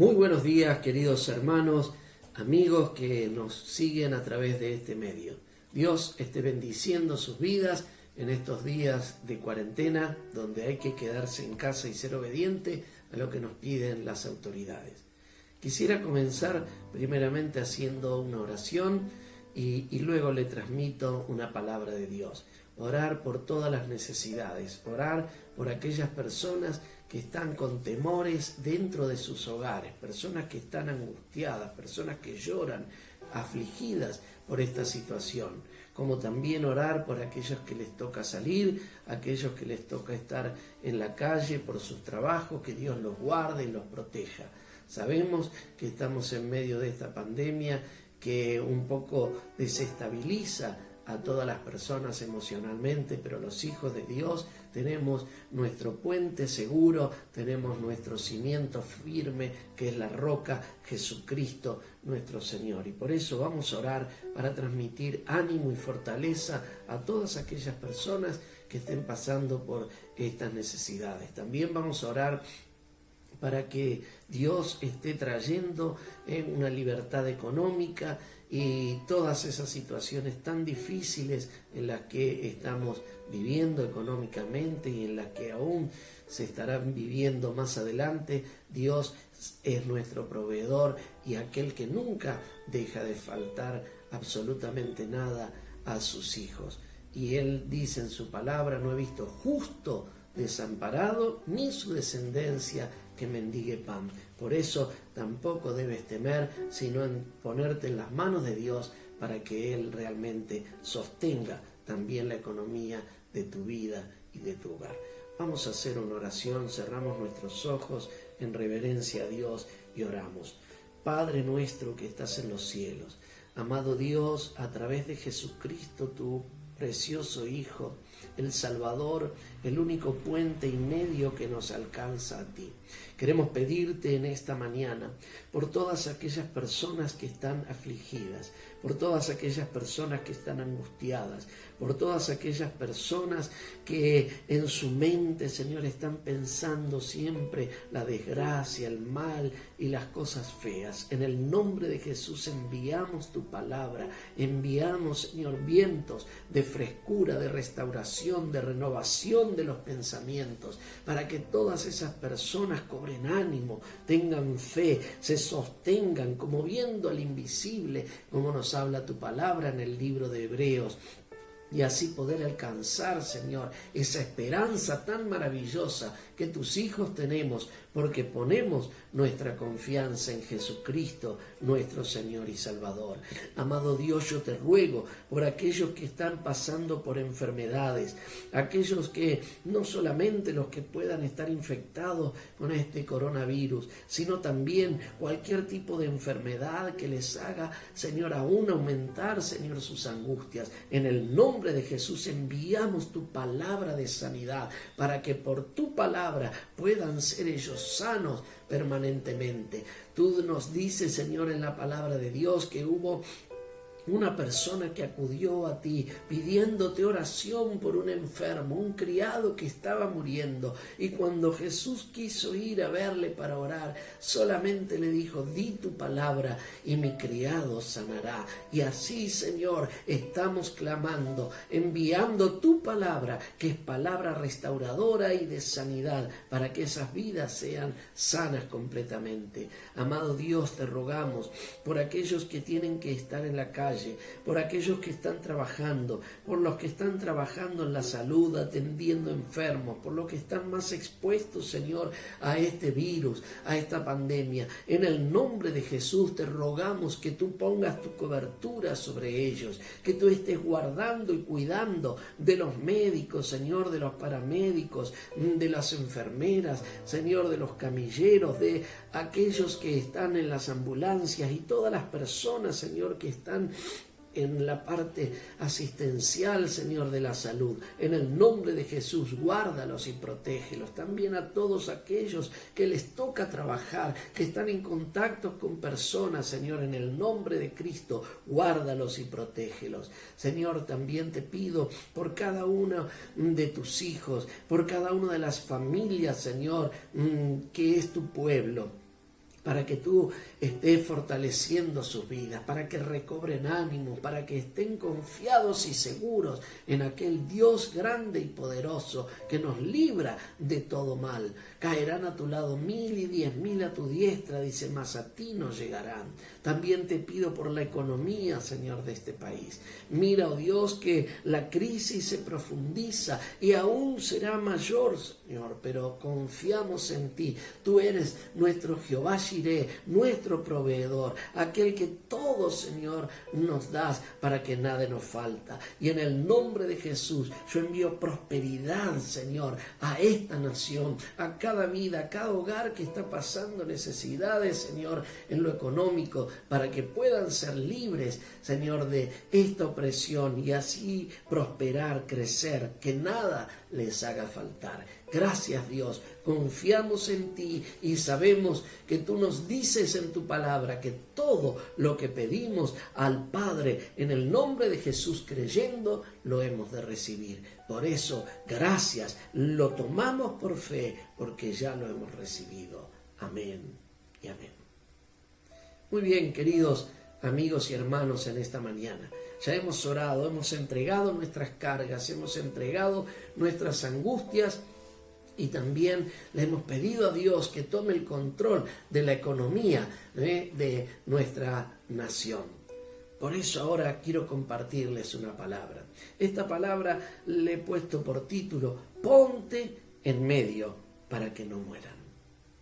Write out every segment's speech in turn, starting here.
Muy buenos días, queridos hermanos, amigos que nos siguen a través de este medio. Dios esté bendiciendo sus vidas en estos días de cuarentena, donde hay que quedarse en casa y ser obediente a lo que nos piden las autoridades. Quisiera comenzar primeramente haciendo una oración y luego le transmito una palabra de Dios. Orar por todas las necesidades, orar por aquellas personas que están con temores dentro de sus hogares, personas que están angustiadas, personas que lloran, afligidas por esta situación, como también orar por aquellos que les toca salir, aquellos que les toca estar en la calle por sus trabajos, que Dios los guarde y los proteja. Sabemos que estamos en medio de esta pandemia que un poco desestabiliza a todas las personas emocionalmente, pero los hijos de Dios tenemos nuestro puente seguro, tenemos nuestro cimiento firme, que es la roca, Jesucristo nuestro Señor. Y por eso vamos a orar para transmitir ánimo y fortaleza a todas aquellas personas que estén pasando por estas necesidades. También vamos a orar para que Dios esté trayendo una libertad económica y todas esas situaciones tan difíciles en las que estamos viviendo económicamente y en las que aún se estarán viviendo más adelante. Dios es nuestro proveedor y aquel que nunca deja de faltar absolutamente nada a sus hijos. Y Él dice en su palabra: no he visto justo desamparado, ni su descendencia que mendigue pan. Por eso tampoco debes temer, sino en ponerte en las manos de Dios para que Él realmente sostenga también la economía de tu vida y de tu hogar. Vamos a hacer una oración, cerramos nuestros ojos en reverencia a Dios y oramos. Padre nuestro que estás en los cielos, amado Dios, a través de Jesucristo, tu precioso Hijo, el Salvador, el único puente y medio que nos alcanza a ti. Queremos pedirte en esta mañana por todas aquellas personas que están afligidas, por todas aquellas personas que están angustiadas, por todas aquellas personas que en su mente, Señor, están pensando siempre la desgracia, el mal y las cosas feas. En el nombre de Jesús enviamos tu palabra, enviamos, Señor, vientos de frescura, de restauración, de renovación de los pensamientos, para que todas esas personas cobren ánimo, tengan fe, se sostengan como viendo al invisible, como nos habla tu palabra en el libro de Hebreos. Y así poder alcanzar, Señor, esa esperanza tan maravillosa que tus hijos tenemos, porque ponemos nuestra confianza en Jesucristo, nuestro Señor y Salvador. Amado Dios, yo te ruego por aquellos que están pasando por enfermedades, aquellos que no solamente los que puedan estar infectados con este coronavirus, sino también cualquier tipo de enfermedad que les haga, Señor, aún aumentar, Señor, sus angustias. En el nombre de Jesús enviamos tu palabra de sanidad para que por tu palabra puedan ser ellos sanos permanentemente. Tú nos dices, Señor, en la palabra de Dios que hubo una persona que acudió a ti pidiéndote oración por un enfermo, un criado que estaba muriendo, y cuando Jesús quiso ir a verle para orar, solamente le dijo: di tu palabra y mi criado sanará. Y así, Señor, estamos clamando, enviando tu palabra, que es palabra restauradora y de sanidad, para que esas vidas sean sanas completamente. Amado Dios, te rogamos por aquellos que tienen que estar en la calle, por aquellos que están trabajando, por los que están trabajando en la salud, atendiendo enfermos, por los que están más expuestos, Señor, a este virus, a esta pandemia. En el nombre de Jesús te rogamos que tú pongas tu cobertura sobre ellos, que tú estés guardando y cuidando de los médicos, Señor, de los paramédicos, de las enfermeras, Señor, de los camilleros, de aquellos que están en las ambulancias y todas las personas, Señor, que están en la parte asistencial, Señor, de la salud. En el nombre de Jesús, guárdalos y protégelos. También a todos aquellos que les toca trabajar, que están en contacto con personas, Señor, en el nombre de Cristo, guárdalos y protégelos. Señor, también te pido por cada uno de tus hijos, por cada una de las familias, Señor, que es tu pueblo. para que tú estés fortaleciendo sus vidas, para que recobren ánimo, para que estén confiados y seguros en aquel Dios grande y poderoso que nos libra de todo mal. Caerán a tu lado 1000 y 10.000 a tu diestra, dice, mas a ti no llegarán. También te pido por la economía, Señor, de este país. Mira, oh Dios, que la crisis se profundiza y aún será mayor, Señor, pero confiamos en ti. Tú eres nuestro Jehová Jireh, nuestro proveedor, aquel que todo, Señor, nos das para que nada nos falta. Y en el nombre de Jesús, yo envío prosperidad, Señor, a esta nación, a cada vida, a cada hogar que está pasando necesidades, Señor, en lo económico, para que puedan ser libres, Señor, de esta opresión y así prosperar, crecer, que nada les haga faltar. Gracias, Dios, confiamos en ti y sabemos que tú nos dices en tu palabra que todo lo que pedimos al Padre en el nombre de Jesús creyendo lo hemos de recibir. Por eso, gracias, lo tomamos por fe porque ya lo hemos recibido. Amén y amén. Muy bien, queridos amigos y hermanos, en esta mañana ya hemos orado, hemos entregado nuestras cargas, hemos entregado nuestras angustias y también le hemos pedido a Dios que tome el control de la economía de nuestra nación. Por eso ahora quiero compartirles una palabra. Esta palabra le he puesto por título: ponte en medio para que no mueran.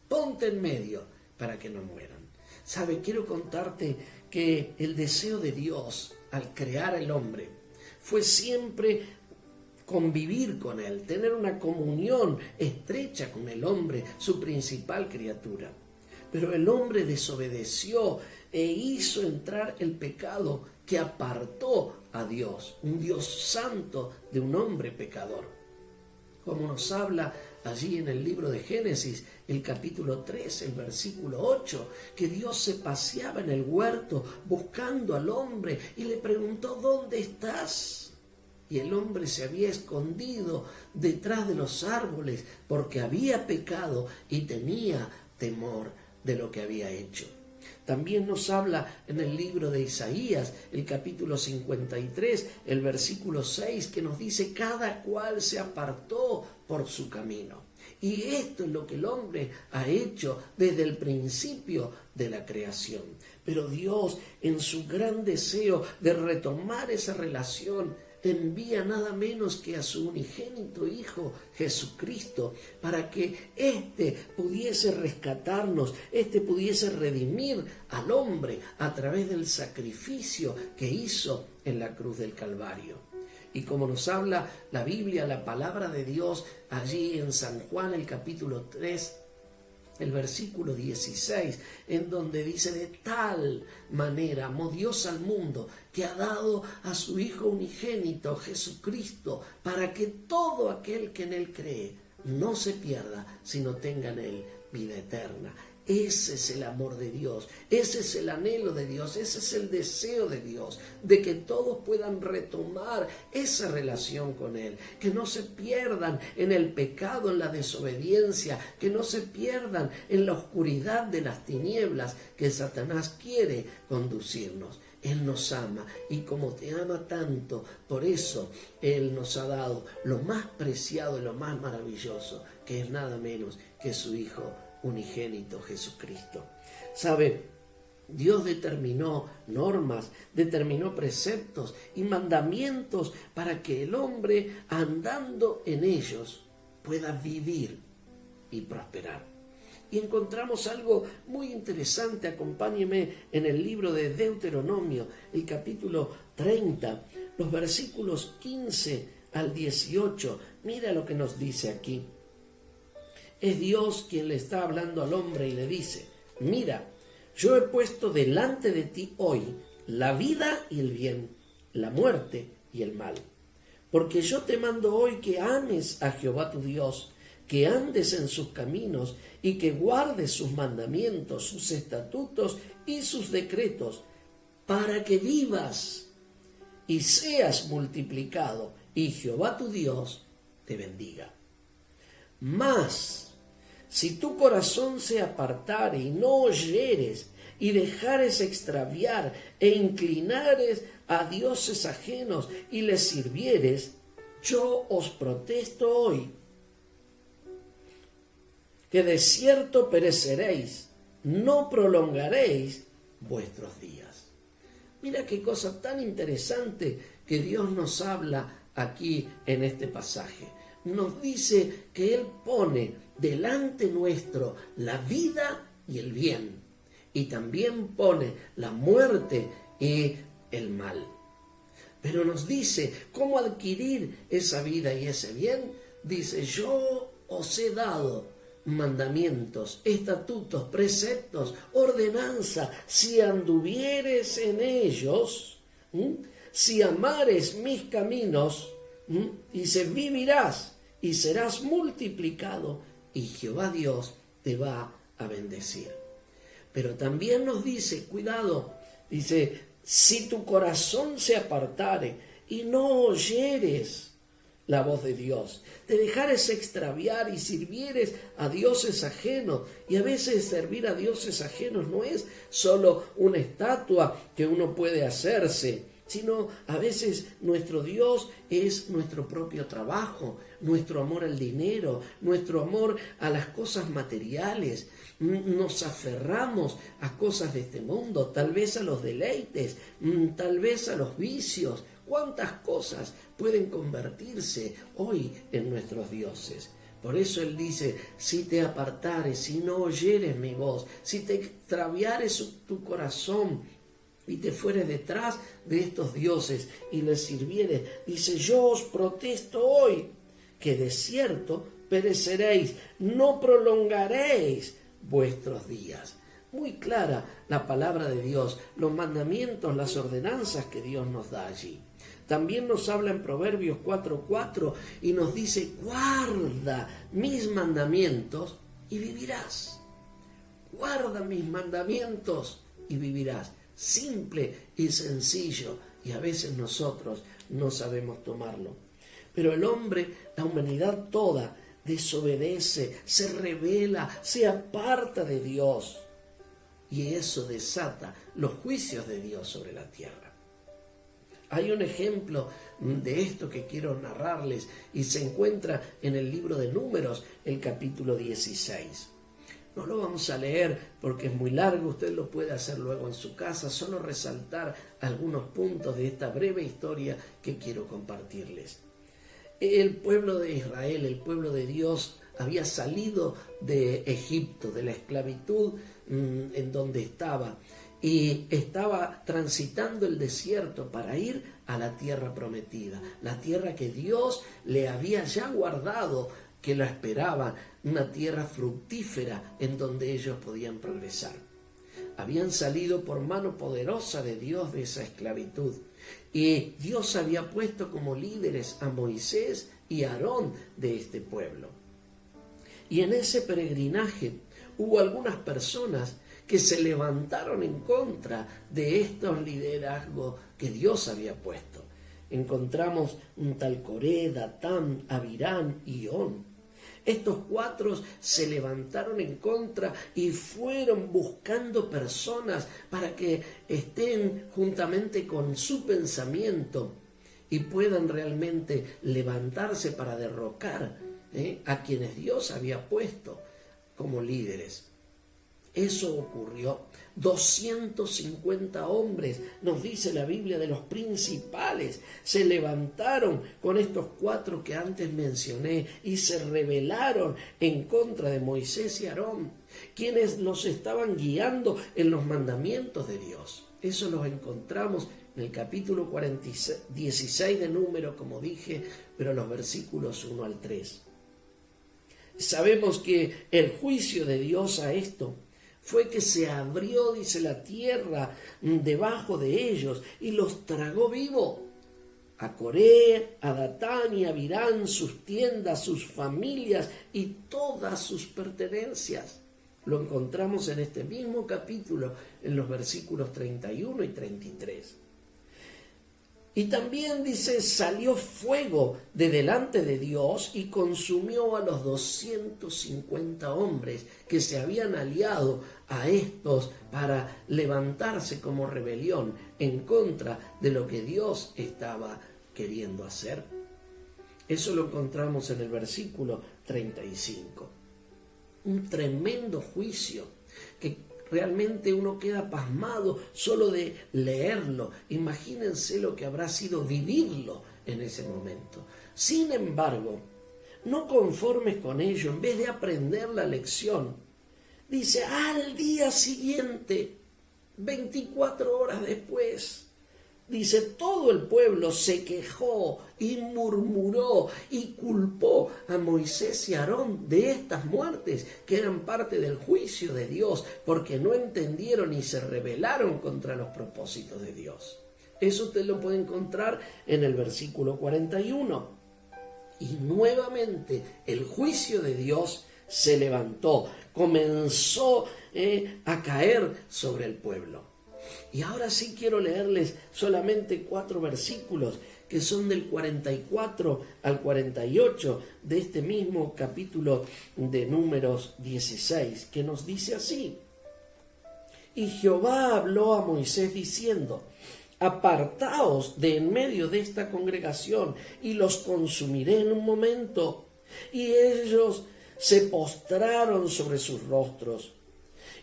Ponte en medio para que no mueran. ¿Sabe? Quiero contarte que el deseo de Dios al crear al hombre fue siempre convivir con él, tener una comunión estrecha con el hombre, su principal criatura. Pero el hombre desobedeció e hizo entrar el pecado que apartó a Dios, un Dios santo de un hombre pecador. Como nos habla allí en el libro de Génesis, el capítulo 3, el versículo 8, que Dios se paseaba en el huerto buscando al hombre y le preguntó: ¿dónde estás? Y el hombre se había escondido detrás de los árboles porque había pecado y tenía temor de lo que había hecho. También nos habla en el libro de Isaías, el capítulo 53, el versículo 6, que nos dice: cada cual se apartó por su camino. Y esto es lo que el hombre ha hecho desde el principio de la creación. Pero Dios, en su gran deseo de retomar esa relación, envía nada menos que a su unigénito Hijo Jesucristo para que éste pudiese rescatarnos, éste pudiese redimir al hombre a través del sacrificio que hizo en la cruz del Calvario. Y como nos habla la Biblia, la palabra de Dios, allí en San Juan, el capítulo 3, el versículo 16, en donde dice: de tal manera amó Dios al mundo que ha dado a su Hijo unigénito, Jesucristo, para que todo aquel que en él cree no se pierda, sino tenga en él vida eterna. Ese es el amor de Dios, ese es el anhelo de Dios, ese es el deseo de Dios, de que todos puedan retomar esa relación con Él, que no se pierdan en el pecado, en la desobediencia, que no se pierdan en la oscuridad de las tinieblas que Satanás quiere conducirnos. Él nos ama y como te ama tanto, por eso Él nos ha dado lo más preciado y lo más maravilloso, que es nada menos que su Hijo unigénito Jesucristo. ¿Sabe? Dios determinó normas, determinó preceptos y mandamientos para que el hombre, andando en ellos, pueda vivir y prosperar. Y encontramos algo muy interesante. Acompáñeme en el libro de Deuteronomio, el capítulo 30, los versículos 15 al 18. Mira lo que nos dice aquí. Es Dios quien le está hablando al hombre y le dice: mira, yo he puesto delante de ti hoy la vida y el bien, la muerte y el mal. Porque yo te mando hoy que ames a Jehová tu Dios, que andes en sus caminos y que guardes sus mandamientos, sus estatutos y sus decretos, para que vivas y seas multiplicado, y Jehová tu Dios te bendiga. Mas si tu corazón se apartare y no oyeres, y dejares extraviar e inclinares a dioses ajenos y les sirvieres, yo os protesto hoy, que de cierto pereceréis, no prolongaréis vuestros días. Mira qué cosa tan interesante que Dios nos habla aquí en este pasaje. Nos dice que Él pone delante nuestro la vida y el bien, y también pone la muerte y el mal. Pero nos dice cómo adquirir esa vida y ese bien. Dice, yo os he dado mandamientos, estatutos, preceptos, ordenanza, si anduvieres en ellos, si amares mis caminos, dice, vivirás y serás multiplicado, y Jehová Dios te va a bendecir. Pero también nos dice, cuidado, dice, si tu corazón se apartare y no oyeres la voz de Dios, te dejares extraviar y sirvieres a dioses ajenos. Y a veces servir a dioses ajenos no es solo una estatua que uno puede hacerse, sino a veces nuestro Dios es nuestro propio trabajo, nuestro amor al dinero, nuestro amor a las cosas materiales. Nos aferramos a cosas de este mundo, tal vez a los deleites, tal vez a los vicios. ¿Cuántas cosas pueden convertirse hoy en nuestros dioses? Por eso Él dice, si te apartares, si no oyeres mi voz, si te extraviares tu corazón y te fueres detrás de estos dioses y les sirvieres, dice, yo os protesto hoy que de cierto pereceréis, no prolongaréis vuestros días. Muy clara la palabra de Dios, los mandamientos, las ordenanzas que Dios nos da allí. También nos habla en Proverbios 4:4 y nos dice, guarda mis mandamientos y vivirás. Guarda mis mandamientos y vivirás. Simple y sencillo, y a veces nosotros no sabemos tomarlo. Pero el hombre, la humanidad toda, desobedece, se rebela, se aparta de Dios. Y eso desata los juicios de Dios sobre la tierra. Hay un ejemplo de esto que quiero narrarles y se encuentra en el libro de Números, el capítulo 16. No lo vamos a leer porque es muy largo, usted lo puede hacer luego en su casa, solo resaltar algunos puntos de esta breve historia que quiero compartirles. El pueblo de Israel, el pueblo de Dios, había salido de Egipto, de la esclavitud en donde estaba, y estaba transitando el desierto para ir a la tierra prometida, la tierra que Dios le había ya guardado, que la esperaba, una tierra fructífera en donde ellos podían progresar. Habían salido por mano poderosa de Dios de esa esclavitud, y Dios había puesto como líderes a Moisés y a Aarón de este pueblo. Y en ese peregrinaje hubo algunas personas que se levantaron en contra de estos liderazgos que Dios había puesto. Encontramos un tal Coré, Datán, Abirán y On. Estos cuatro se levantaron en contra y fueron buscando personas para que estén juntamente con su pensamiento y puedan realmente levantarse para derrocar a quienes Dios había puesto como líderes. Eso ocurrió. 250 hombres, nos dice la Biblia, de los principales, se levantaron con estos cuatro que antes mencioné y se rebelaron en contra de Moisés y Aarón, quienes los estaban guiando en los mandamientos de Dios. Eso lo encontramos en el capítulo 16 de Números, como dije, pero los versículos 1 al 3. Sabemos que el juicio de Dios a esto fue que se abrió, dice, la tierra debajo de ellos y los tragó vivo. A Coré, a Datán y a Abirán, sus tiendas, sus familias y todas sus pertenencias. Lo encontramos en este mismo capítulo, en los versículos 31 y 33. Y también dice, salió fuego de delante de Dios y consumió a los 250 hombres que se habían aliado a estos para levantarse como rebelión en contra de lo que Dios estaba queriendo hacer. Eso lo encontramos en el versículo 35. Un tremendo juicio que realmente uno queda pasmado solo de leerlo. Imagínense lo que habrá sido vivirlo en ese momento. Sin embargo, no conformes con ello, en vez de aprender la lección, dice, al día siguiente, 24 horas después, dice, todo el pueblo se quejó y murmuró y culpó a Moisés y a Aarón de estas muertes que eran parte del juicio de Dios, porque no entendieron y se rebelaron contra los propósitos de Dios. Eso usted lo puede encontrar en el versículo 41. Y nuevamente el juicio de Dios se levantó, comenzó a caer sobre el pueblo. Y ahora sí quiero leerles solamente 4 versículos que son del 44 al 48 de este mismo capítulo de Números 16, que nos dice así. Y Jehová habló a Moisés diciendo, apartaos de en medio de esta congregación y los consumiré en un momento. Y ellos se postraron sobre sus rostros.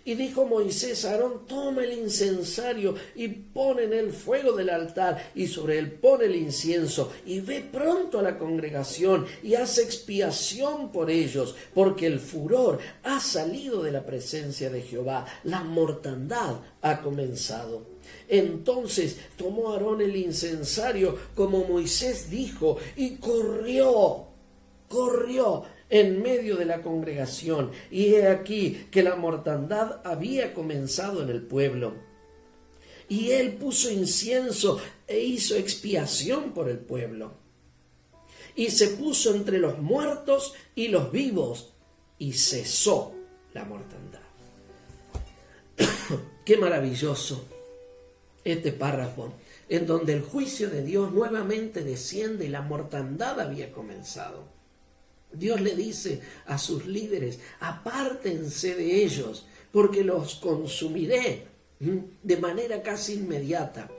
Y dijo Moisés a Aarón, toma el incensario y pon en él fuego del altar y sobre él pon el incienso y ve pronto a la congregación y haz expiación por ellos, porque el furor ha salido de la presencia de Jehová, la mortandad ha comenzado. Entonces tomó Aarón el incensario como Moisés dijo y corrió en medio de la congregación, y he aquí que la mortandad había comenzado en el pueblo. Y él puso incienso e hizo expiación por el pueblo. Y se puso entre los muertos y los vivos, y cesó la mortandad. Qué maravilloso este párrafo, en donde el juicio de Dios nuevamente desciende y la mortandad había comenzado. Dios le dice a sus líderes, apártense de ellos, porque los consumiré de manera casi inmediata.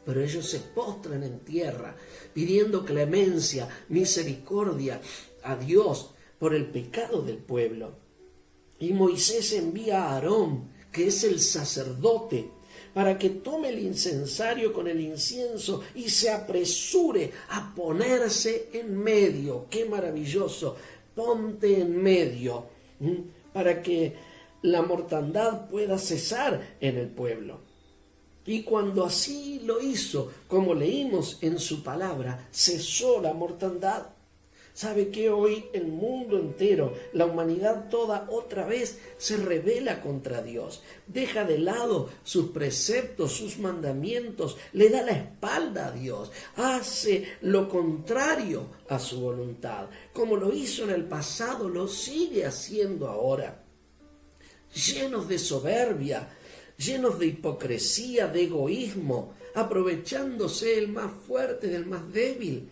Pero ellos se postran en tierra, pidiendo clemencia, misericordia a Dios por el pecado del pueblo. Y Moisés envía a Aarón, que es el sacerdote, para que tome el incensario con el incienso y se apresure a ponerse en medio. ¡Qué maravilloso! Ponte en medio para que la mortandad pueda cesar en el pueblo. Y cuando así lo hizo, como leímos en su palabra, cesó la mortandad. ¿Sabe que hoy el mundo entero, la humanidad toda otra vez se rebela contra Dios? Deja de lado sus preceptos, sus mandamientos, le da la espalda a Dios, hace lo contrario a su voluntad. Como lo hizo en el pasado, lo sigue haciendo ahora. Llenos de soberbia, llenos de hipocresía, de egoísmo, aprovechándose el más fuerte del más débil,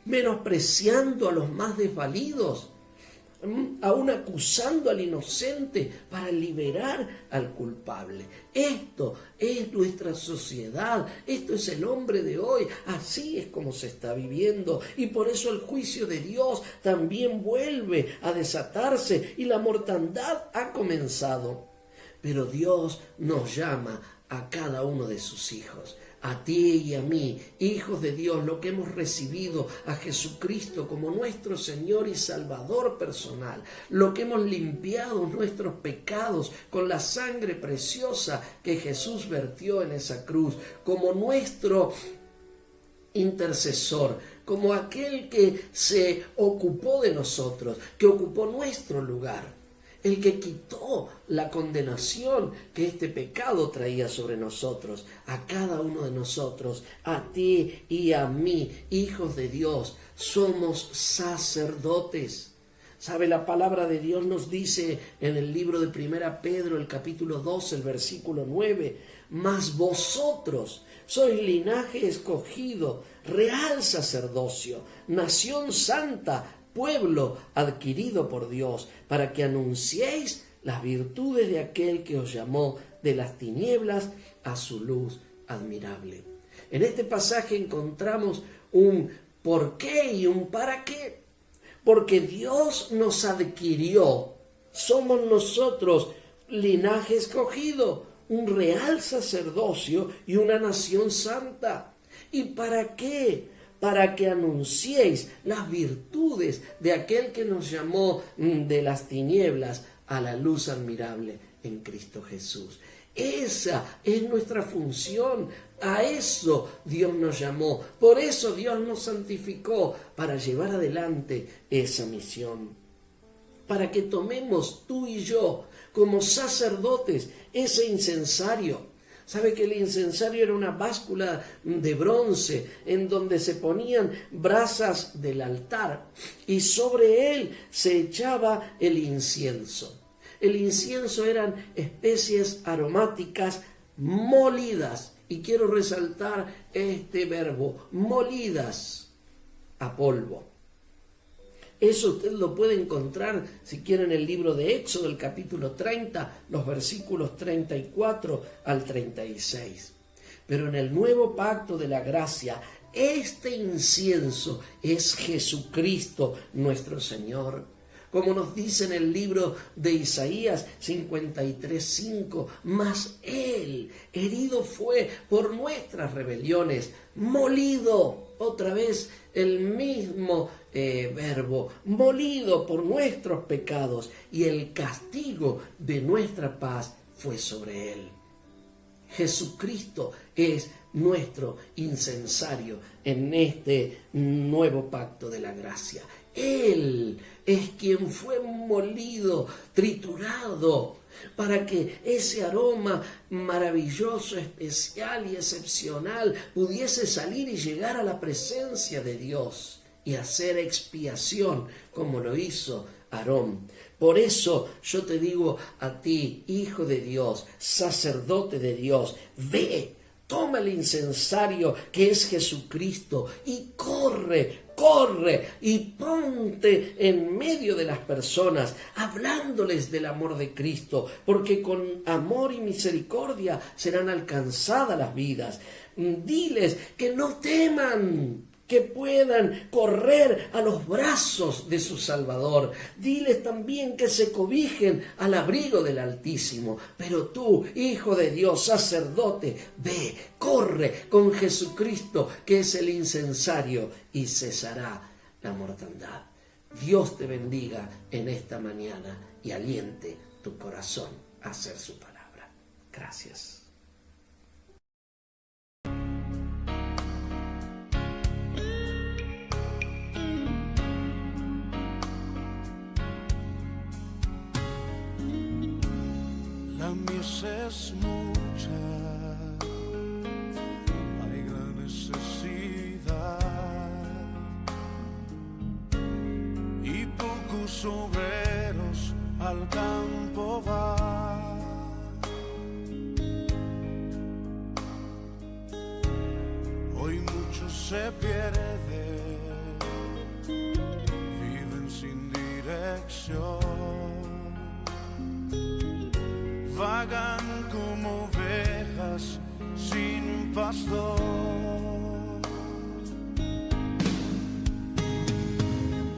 menospreciando a los más desvalidos, aún acusando al inocente para liberar al culpable. Esto es nuestra sociedad, esto es el hombre de hoy, así es como se está viviendo, y por eso el juicio de Dios también vuelve a desatarse y la mortandad ha comenzado. Pero Dios nos llama a cada uno de sus hijos, a ti y a mí, hijos de Dios, lo que hemos recibido a Jesucristo como nuestro Señor y Salvador personal, lo que hemos limpiado nuestros pecados con la sangre preciosa que Jesús vertió en esa cruz, como nuestro intercesor, como aquel que se ocupó de nosotros, que ocupó nuestro lugar. El que quitó la condenación que este pecado traía sobre nosotros, a cada uno de nosotros, a ti y a mí, hijos de Dios, somos sacerdotes. ¿Sabe? La palabra de Dios nos dice en el libro de 1 Pedro, el capítulo 2, el versículo 9, mas vosotros Sois linaje escogido, real sacerdocio, nación santa, pueblo adquirido por Dios, para que anunciéis las virtudes de aquel que os llamó de las tinieblas a su luz admirable. En este pasaje encontramos un por qué y un para qué. Porque Dios nos adquirió. Somos nosotros linaje escogido, un real sacerdocio y una nación santa. ¿Y para qué? Para que anunciéis las virtudes de aquel que nos llamó de las tinieblas a la luz admirable en Cristo Jesús. Esa es nuestra función. A eso Dios nos llamó. Por eso Dios nos santificó, para llevar adelante esa misión. Para que tomemos tú y yo como sacerdotes ese incensario. ¿Sabe que el incensario era una báscula de bronce en donde se ponían brasas del altar y sobre él se echaba el incienso? El incienso eran especies aromáticas molidas, y quiero resaltar este verbo, molidas a polvo. Eso usted lo puede encontrar, si quiere, en el libro de Éxodo, el capítulo 30, los versículos 34 al 36. Pero en el nuevo pacto de la gracia, este incienso es Jesucristo nuestro Señor. Como nos dice en el libro de Isaías 53:5, mas Él herido fue por nuestras rebeliones, molido, otra vez el mismo verbo, molido por nuestros pecados, y el castigo de nuestra paz fue sobre Él. Jesucristo es nuestro incensario en este nuevo pacto de la gracia. Él es quien fue molido, triturado, para que ese aroma maravilloso, especial y excepcional pudiese salir y llegar a la presencia de Dios y hacer expiación como lo hizo Aarón. Por eso yo te digo a ti, hijo de Dios, sacerdote de Dios, ve, toma el incensario que es Jesucristo y corre y ponte en medio de las personas, hablándoles del amor de Cristo, porque con amor y misericordia serán alcanzadas las vidas. Diles que no teman, que puedan correr a los brazos de su Salvador. Diles también que se cobijen al abrigo del Altísimo. Pero tú, hijo de Dios, sacerdote, ve, corre con Jesucristo, que es el incensario, y cesará la mortandad. Dios te bendiga en esta mañana y aliente tu corazón a hacer su palabra. Gracias. La mies es mucha, hay gran necesidad y pocos obreros al campo van. Hoy muchos se pierden, viven sin dirección, vagan como ovejas sin pastor.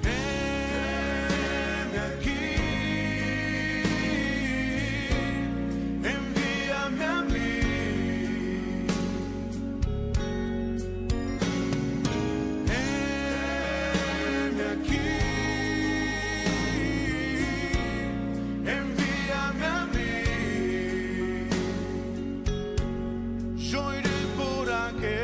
Heme aquí, envíame a mí. Heme aquí, envíame a mí. Yo iré por aquel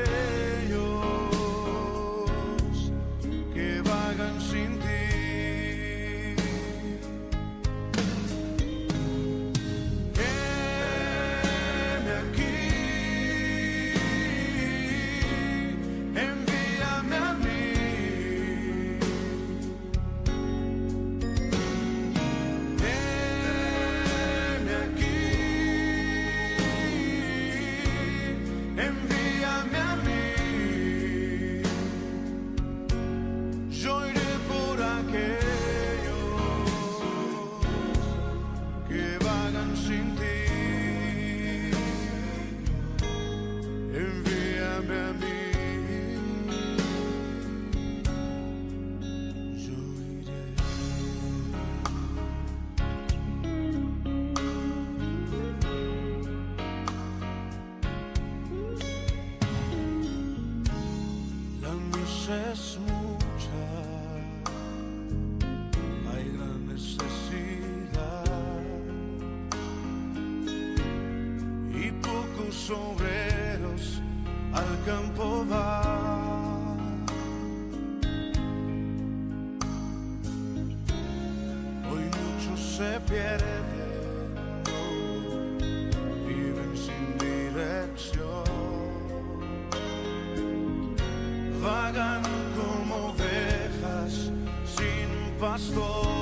los obreros al campo van. Hoy muchos se pierden, viven sin dirección, vagan como ovejas sin pastor.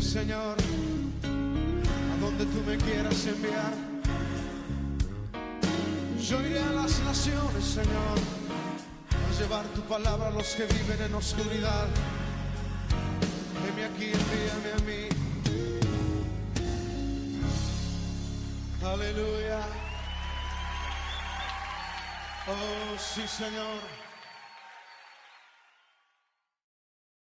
Señor, a donde tú me quieras enviar. Yo iré a las naciones, Señor, a llevar tu palabra a los que viven en oscuridad. Heme aquí, envíame a mí. Aleluya. Oh, sí, Señor.